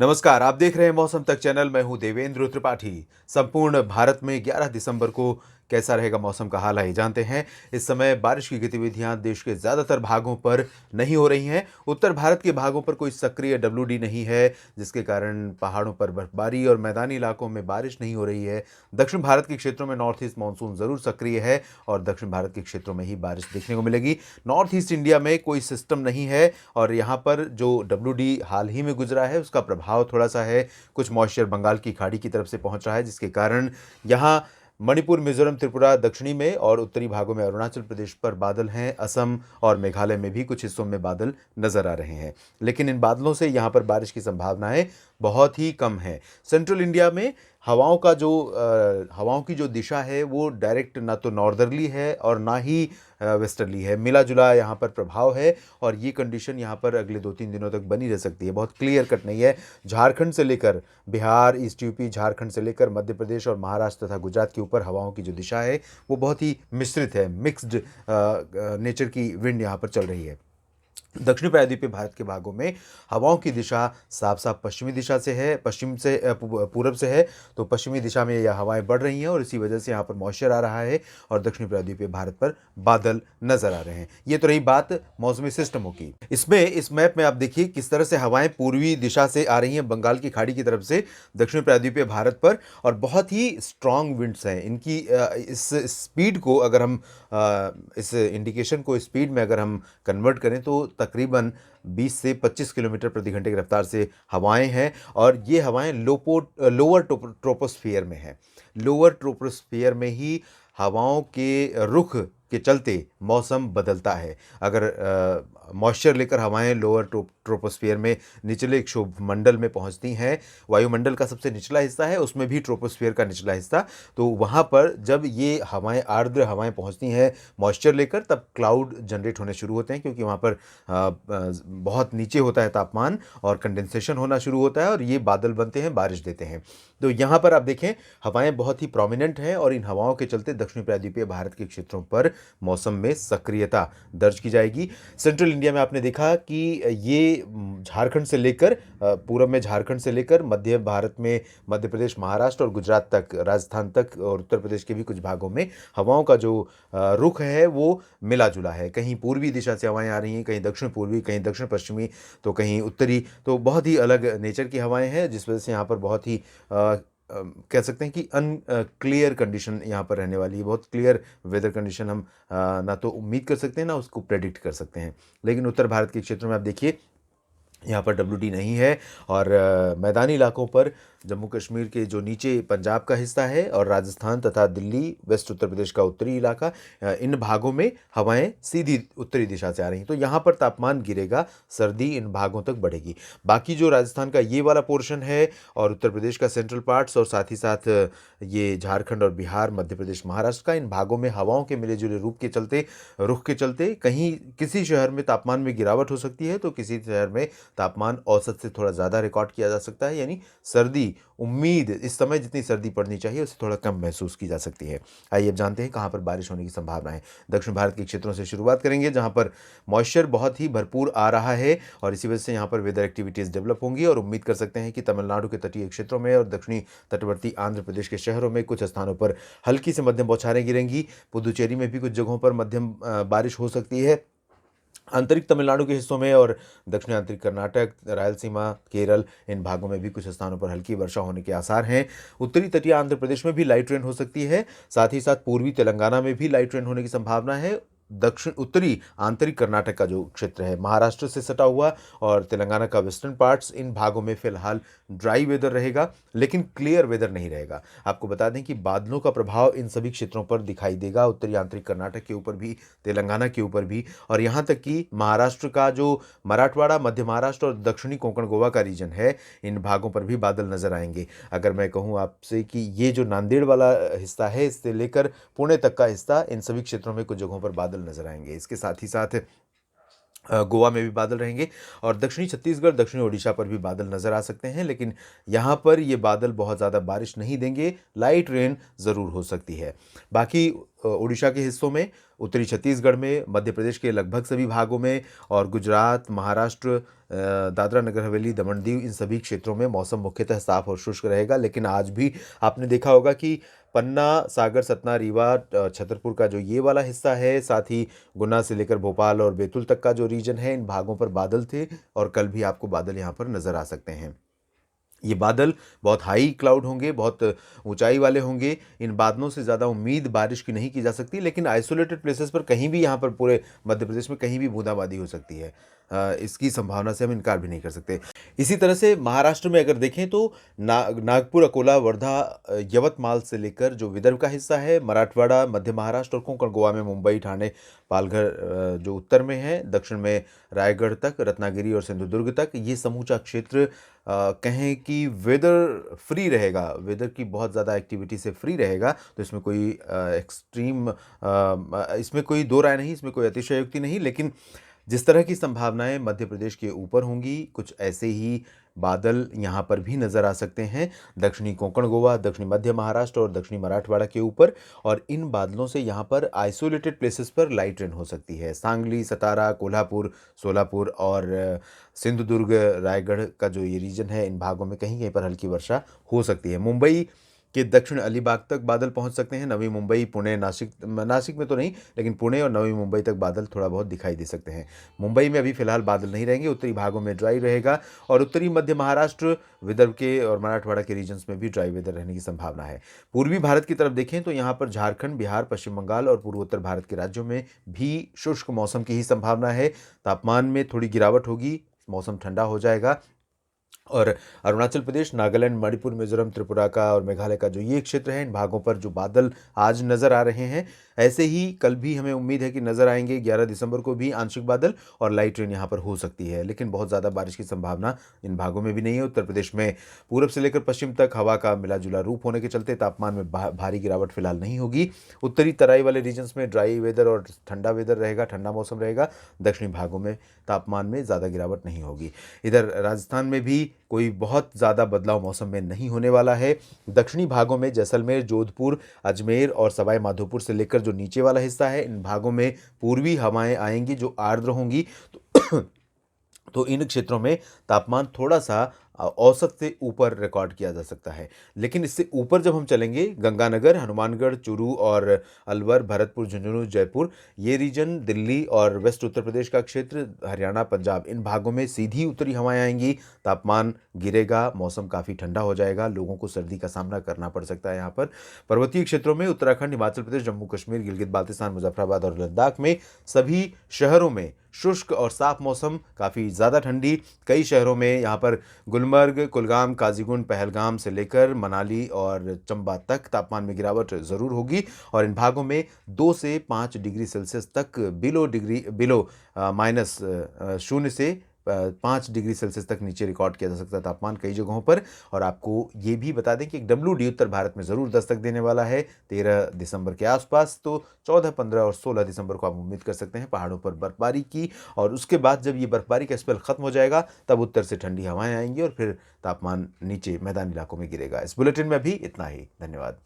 नमस्कार, आप देख रहे हैं मौसम तक चैनल। मैं हूं देवेंद्र त्रिपाठी। संपूर्ण भारत में 11 दिसंबर को कैसा रहेगा मौसम का हाल आइए जानते हैं। इस समय बारिश की गतिविधियां देश के ज़्यादातर भागों पर नहीं हो रही हैं। उत्तर भारत के भागों पर कोई सक्रिय डब्ल्यूडी नहीं है, जिसके कारण पहाड़ों पर बर्फबारी और मैदानी इलाकों में बारिश नहीं हो रही है। दक्षिण भारत के क्षेत्रों में नॉर्थ ईस्ट मानसून ज़रूर सक्रिय है और दक्षिण भारत के क्षेत्रों में ही बारिश देखने को मिलेगी। नॉर्थ ईस्ट इंडिया में कोई सिस्टम नहीं है और यहाँ पर जो डब्ल्यूडी हाल ही में गुजरा है उसका प्रभाव थोड़ा सा है। कुछ मॉइस्चर बंगाल की खाड़ी की तरफ से पहुंच रहा है, जिसके कारण यहाँ मणिपुर, मिजोरम, त्रिपुरा, दक्षिणी में और उत्तरी भागों में अरुणाचल प्रदेश पर बादल हैं। असम और मेघालय में भी कुछ हिस्सों में बादल नजर आ रहे हैं, लेकिन इन बादलों से यहाँ पर बारिश की संभावनाएं बहुत ही कम है। सेंट्रल इंडिया में हवाओं की जो दिशा है वो डायरेक्ट ना तो नॉर्दर्ली है और ना ही वेस्टर्ली है। मिला जुला यहाँ पर प्रभाव है और ये कंडीशन यहाँ पर अगले 2-3 दिनों तक बनी रह सकती है। बहुत क्लियर कट नहीं है। झारखंड से लेकर बिहार, ईस्ट यूपी, झारखंड से लेकर मध्य प्रदेश और महाराष्ट्र तथा गुजरात के ऊपर हवाओं की जो दिशा है वो बहुत ही मिश्रित है। मिक्स्ड नेचर की विंड यहाँ पर चल रही है। दक्षिणी प्रायद्वीपीय भारत के भागों में हवाओं की दिशा साफ साफ पश्चिमी दिशा से है, पश्चिम से पूरब से है। तो पश्चिमी दिशा में यह हवाएं बढ़ रही हैं और इसी वजह से यहाँ पर मॉइस्चर आ रहा है और दक्षिणी प्रायद्वीपीय भारत पर बादल नजर आ रहे हैं। ये तो रही बात मौसमी सिस्टमों की। इस मैप में आप देखिए किस तरह से हवाएं पूर्वी दिशा से आ रही हैं बंगाल की खाड़ी की तरफ से दक्षिणी प्रायद्वीपीय भारत पर, और बहुत ही स्ट्रांग विंड्स हैं। इनकी इस स्पीड को अगर हम इस इंडिकेशन को स्पीड में अगर हम कन्वर्ट करें तो तकरीबन 20 से 25 किलोमीटर प्रति घंटे की रफ्तार से हवाएं हैं और ये हवाएं लोअर ट्रोपोस्फियर में हैं। लोअर ट्रोपोस्फियर में ही हवाओं के रुख के चलते मौसम बदलता है। अगर मॉइस्चर लेकर हवाएं लोअर ट्रोपोस्फियर में निचले क्षोभ मंडल में पहुंचती हैं, वायुमंडल का सबसे निचला हिस्सा है उसमें भी ट्रोपोस्फियर का निचला हिस्सा, तो वहाँ पर जब ये हवाएं आर्द्र हवाएं पहुंचती हैं मॉइस्चर लेकर, तब क्लाउड जनरेट होने शुरू होते हैं, क्योंकि वहाँ पर बहुत नीचे होता है तापमान और कंडेंसेशन होना शुरू होता है और ये बादल बनते हैं, बारिश देते हैं। तो यहाँ पर आप देखें हवाएं बहुत ही प्रोमिनेंट हैं और इन हवाओं के चलते दक्षिणी प्रायद्वीपीय भारत के क्षेत्रों पर मौसम में सक्रियता दर्ज की जाएगी। सेंट्रल इंडिया में आपने देखा कि ये झारखंड से लेकर पूरब में झारखंड से लेकर मध्य भारत में मध्य प्रदेश, महाराष्ट्र और गुजरात तक, राजस्थान तक और उत्तर प्रदेश के भी कुछ भागों में हवाओं का जो रुख है वो मिला जुला है। कहीं पूर्वी दिशा से हवाएं आ रही हैं, कहीं दक्षिण पूर्वी, कहीं दक्षिण पश्चिमी, तो कहीं उत्तरी। तो बहुत ही अलग नेचर की हवाएं हैं, जिस वजह से यहाँ पर बहुत ही कह सकते हैं कि क्लियर कंडीशन यहाँ पर रहने वाली है। बहुत क्लियर वेदर कंडीशन हम ना तो उम्मीद कर सकते हैं ना उसको प्रेडिक्ट कर सकते हैं। लेकिन उत्तर भारत के क्षेत्रों में आप देखिए यहाँ पर डब्ल्यूडी नहीं है और मैदानी इलाकों पर जम्मू कश्मीर के जो नीचे पंजाब का हिस्सा है और राजस्थान तथा दिल्ली, वेस्ट उत्तर प्रदेश का उत्तरी इलाका, इन भागों में हवाएं सीधी उत्तरी दिशा से आ रही हैं। तो यहाँ पर तापमान गिरेगा, सर्दी इन भागों तक बढ़ेगी। बाकी जो राजस्थान का ये वाला पोर्शन है और उत्तर प्रदेश का सेंट्रल पार्ट्स और साथ ही साथ ये झारखंड और बिहार, मध्य प्रदेश, महाराष्ट्र का, इन भागों में हवाओं के मिले जुले रुख के चलते कहीं किसी शहर में तापमान में गिरावट हो सकती है तो किसी शहर में तापमान औसत से थोड़ा ज़्यादा रिकॉर्ड किया जा सकता है। यानी सर्दी, उम्मीद इस समय जितनी सर्दी पड़नी चाहिए उससे थोड़ा कम महसूस की जा सकती है। आइए अब जानते हैं कहाँ पर बारिश होने की संभावना है। दक्षिण भारत के क्षेत्रों से शुरुआत करेंगे, जहाँ पर मॉइस्चर बहुत ही भरपूर आ रहा है और इसी वजह से यहाँ पर वेदर एक्टिविटीज़ डेवलप होंगी और उम्मीद कर सकते हैं कि तमिलनाडु के तटीय क्षेत्रों में और दक्षिणी तटवर्ती आंध्र प्रदेश के शहरों में कुछ स्थानों पर हल्की से मध्यम बौछारें गिरेंगी। पुदुचेरी में भी कुछ जगहों पर मध्यम बारिश हो सकती है। आंतरिक तमिलनाडु के हिस्सों में और दक्षिणी आंतरिक कर्नाटक, रायलसीमा, केरल, इन भागों में भी कुछ स्थानों पर हल्की वर्षा होने के आसार हैं। उत्तरी तटीय आंध्र प्रदेश में भी लाइट रेन हो सकती है। साथ ही साथ पूर्वी तेलंगाना में भी लाइट रेन होने की संभावना है। दक्षिण उत्तरी आंतरिक कर्नाटक का जो क्षेत्र है महाराष्ट्र से सटा हुआ और तेलंगाना का वेस्टर्न पार्ट्स, इन भागों में फिलहाल ड्राई वेदर रहेगा, लेकिन क्लियर वेदर नहीं रहेगा। आपको बता दें कि बादलों का प्रभाव इन सभी क्षेत्रों पर दिखाई देगा, उत्तरी आंतरिक कर्नाटक के ऊपर भी, तेलंगाना के ऊपर भी, और यहाँ तक कि महाराष्ट्र का जो मराठवाड़ा, मध्य महाराष्ट्र और दक्षिणी कोंकण गोवा का रीजन है, इन भागों पर भी बादल नजर आएंगे। अगर मैं कहूँ आपसे कि ये जो नांदेड़ वाला हिस्सा है, इससे लेकर पुणे तक का हिस्सा, इन सभी क्षेत्रों में कुछ जगहों पर बादल नजर आएंगे। इसके साथ ही साथ गोवा में भी बादल रहेंगे और दक्षिणी छत्तीसगढ़, दक्षिणी ओडिशा पर भी बादल नज़र आ सकते हैं, लेकिन यहाँ पर ये बादल बहुत ज़्यादा बारिश नहीं देंगे, लाइट रेन ज़रूर हो सकती है। बाकी उड़ीसा के हिस्सों में, उत्तरी छत्तीसगढ़ में, मध्य प्रदेश के लगभग सभी भागों में और गुजरात, महाराष्ट्र, दादरा नगर हवेली, दमन दीव, इन सभी क्षेत्रों में मौसम मुख्यतः साफ और शुष्क रहेगा। लेकिन आज भी आपने देखा होगा कि पन्ना, सागर, सतना, रीवा, छतरपुर का जो ये वाला हिस्सा है, साथ ही गुना से लेकर भोपाल और बैतूल तक का जो रीजन है, इन भागों पर बादल थे और कल भी आपको बादल यहाँ पर नज़र आ सकते हैं। ये बादल बहुत हाई क्लाउड होंगे, बहुत ऊंचाई वाले होंगे। इन बादलों से ज़्यादा उम्मीद बारिश की नहीं की जा सकती, लेकिन आइसोलेटेड प्लेसेस पर कहीं भी यहाँ पर पूरे मध्य प्रदेश में कहीं भी बूंदाबांदी हो सकती है। इसकी संभावना से हम इनकार भी नहीं कर सकते। इसी तरह से महाराष्ट्र में अगर देखें तो नागपुर, अकोला, वर्धा, यवतमाल से लेकर जो विदर्भ का हिस्सा है, मराठवाड़ा, मध्य महाराष्ट्र और कोंकण गोवा में मुंबई, ठाणे, पालघर जो उत्तर में है, दक्षिण में रायगढ़ तक, रत्नागिरी और सिंधुदुर्ग तक, ये समूचा क्षेत्र कहें कि वेदर फ्री रहेगा, वेदर की बहुत ज़्यादा एक्टिविटी से फ्री रहेगा। तो इसमें कोई एक्सट्रीम, इसमें कोई दो राय नहीं, इसमें कोई अतिशयोक्ति नहीं। लेकिन जिस तरह की संभावनाएं मध्य प्रदेश के ऊपर होंगी, कुछ ऐसे ही बादल यहाँ पर भी नज़र आ सकते हैं दक्षिणी कोंकण गोवा, दक्षिणी मध्य महाराष्ट्र और दक्षिणी मराठवाड़ा के ऊपर। और इन बादलों से यहाँ पर आइसोलेटेड प्लेसेस पर लाइट रेन हो सकती है। सांगली, सतारा, कोल्हापुर, सोलापुर और सिंधुदुर्ग, रायगढ़ का जो ये रीजन है, इन भागों में कहीं कहीं पर हल्की वर्षा हो सकती है। मुंबई के दक्षिण अलीबाग तक बादल पहुंच सकते हैं। नवी मुंबई, पुणे, नासिक में तो नहीं, लेकिन पुणे और नवी मुंबई तक बादल थोड़ा बहुत दिखाई दे सकते हैं। मुंबई में अभी फिलहाल बादल नहीं रहेंगे, उत्तरी भागों में ड्राई रहेगा और उत्तरी मध्य महाराष्ट्र, विदर्भ के और मराठवाड़ा के रीजन्स में भी ड्राई वेदर रहने की संभावना है। पूर्वी भारत की तरफ देखें तो यहाँ पर झारखंड, बिहार, पश्चिम बंगाल और पूर्वोत्तर भारत के राज्यों में भी शुष्क मौसम की ही संभावना है। तापमान में थोड़ी गिरावट होगी, मौसम ठंडा हो जाएगा। और अरुणाचल प्रदेश, नागालैंड, मणिपुर, मिजोरम, त्रिपुरा का और मेघालय का जो ये क्षेत्र है, इन भागों पर जो बादल आज नज़र आ रहे हैं, ऐसे ही कल भी हमें उम्मीद है कि नज़र आएंगे। 11 दिसंबर को भी आंशिक बादल और लाइट रेन यहाँ पर हो सकती है, लेकिन बहुत ज़्यादा बारिश की संभावना इन भागों में भी नहीं है। उत्तर प्रदेश में पूरब से लेकर पश्चिम तक हवा का मिला जुला रूप होने के चलते तापमान में भारी गिरावट फिलहाल नहीं होगी। उत्तरी तराई वाले रीजन्स में ड्राई वेदर और ठंडा वेदर रहेगा, ठंडा मौसम रहेगा। दक्षिणी भागों में तापमान में ज़्यादा गिरावट नहीं होगी। इधर राजस्थान में भी कोई बहुत ज़्यादा बदलाव मौसम में नहीं होने वाला है। दक्षिणी भागों में जैसलमेर, जोधपुर, अजमेर और सवाई माधोपुर से लेकर जो नीचे वाला हिस्सा है, इन भागों में पूर्वी हवाएं आएंगी जो आर्द्र होंगी। तो इन क्षेत्रों में तापमान थोड़ा सा औसत से ऊपर रिकॉर्ड किया जा सकता है। लेकिन इससे ऊपर जब हम चलेंगे, गंगानगर, हनुमानगढ़, चूरू और अलवर, भरतपुर, झुंझुनू, जयपुर, ये रीजन, दिल्ली और वेस्ट उत्तर प्रदेश का क्षेत्र, हरियाणा, पंजाब, इन भागों में सीधी उत्तरी हवाएं आएंगी। तापमान गिरेगा, मौसम काफ़ी ठंडा हो जाएगा, लोगों को सर्दी का सामना करना पड़ सकता है। यहाँ पर पर्वतीय क्षेत्रों में उत्तराखंड, हिमाचल प्रदेश, जम्मू कश्मीर, गिलगित बाल्तिस्तान, मुजफ्फराबाद और लद्दाख में सभी शहरों में शुष्क और साफ मौसम, काफ़ी ज़्यादा ठंडी। कई शहरों में यहाँ पर गुलमर्ग, कुलगाम, काजीगुंड, पहलगाम से लेकर मनाली और चंबा तक तापमान में गिरावट ज़रूर होगी। और इन भागों में 2 से 5 डिग्री सेल्सियस तक बिलो माइनस 0 से 5 डिग्री सेल्सियस तक नीचे रिकॉर्ड किया जा सकता है तापमान कई जगहों पर। और आपको ये भी बता दें कि एक WD उत्तर भारत में ज़रूर दस्तक देने वाला है 13 दिसंबर के आसपास। तो 14, 15 और 16 दिसंबर को आप उम्मीद कर सकते हैं पहाड़ों पर बर्फबारी की। और उसके बाद जब ये बर्फबारी का स्पेल खत्म हो जाएगा, तब उत्तर से ठंडी हवाएं आएंगी और फिर तापमान नीचे मैदानी इलाकों में गिरेगा। इस बुलेटिन में भी इतना ही। धन्यवाद।